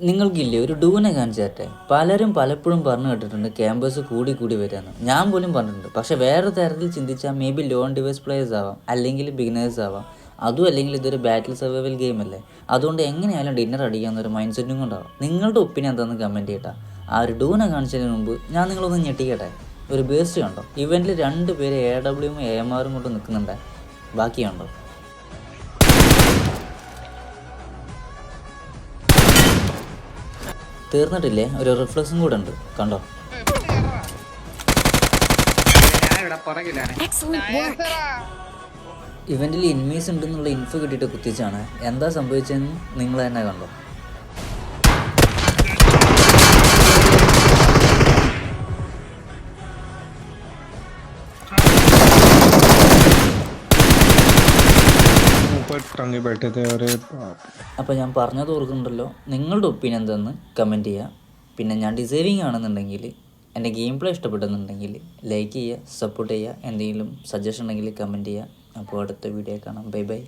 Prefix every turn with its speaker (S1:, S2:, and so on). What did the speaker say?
S1: നിങ്ങൾക്കില്ലേ ഒരു ഡൂനെ കാണിച്ചു തരട്ടെ? പലരും പലപ്പോഴും പറഞ്ഞു കേട്ടിട്ടുണ്ട് ക്യാമ്പസ് കൂടി കൂടി വരാമെന്ന്. ഞാൻ പോലും പറഞ്ഞിട്ടുണ്ട്. പക്ഷേ വേറെ തരത്തിൽ ചിന്തിച്ചാൽ maybe low on device players ആവാം, അല്ലെങ്കിൽ ബിഗിനേഴ്സ് ആവാം. അതും അല്ലെങ്കിൽ ഇതൊരു ബാറ്റിൽ സർവൈവൽ ഗെയിം അല്ലേ, അതുകൊണ്ട് എങ്ങനെയായാലും ഡിന്നർ അടിക്കാവുന്നൊരു മൈൻഡ് സെറ്റും കൊണ്ടാവാം. നിങ്ങളുടെ ഒപ്പീനിയൻ എന്താണെന്ന് കമൻറ്റ് ചെയ്യട്ടാ. ആ ഒരു ഡൂനെ കാണിച്ചതിന് മുമ്പ് ഞാൻ നിങ്ങളൊന്ന് ഞെട്ടിക്കട്ടെ. ഒരു ബേസ്റ്റ് കണ്ടോ? ഇവൻറ്റിൽ 2 പേര് AWയും AMRും കൊണ്ട് നിൽക്കുന്നുണ്ട്. ബാക്കി കണ്ടോ? തീർന്നിട്ടില്ലേ, ഒരു റിഫ്ലക്സും കൂടെ ഉണ്ട്, കണ്ടോ? ഇവൻറ്റിൽ ഇൻമീസ് ഉണ്ടെന്നുള്ള ഇൻഫോ കിട്ടിയിട്ട് കുത്തിച്ചാണ്. എന്താ സംഭവിച്ചതെന്ന് നിങ്ങൾ തന്നെ കണ്ടോ? അപ്പോൾ ഞാൻ പറഞ്ഞത് ഓർക്കുന്നുണ്ടല്ലോ. നിങ്ങളുടെ ഒപ്പീനിയൻ എന്താണെന്ന് കമൻറ്റ് ചെയ്യുക. പിന്നെ ഞാൻ ഡിസേർവിങ് ആണെന്നുണ്ടെങ്കിൽ, എൻ്റെ ഗെയിം പ്ലേ ഇഷ്ടപ്പെട്ടെന്നുണ്ടെങ്കിൽ ലൈക്ക് ചെയ്യുക, സപ്പോർട്ട് ചെയ്യുക. എന്തെങ്കിലും സജഷൻ ഉണ്ടെങ്കിൽ കമൻറ്റ് ചെയ്യുക. അപ്പോൾ അടുത്ത വീഡിയോ കാണാം. Bye bye.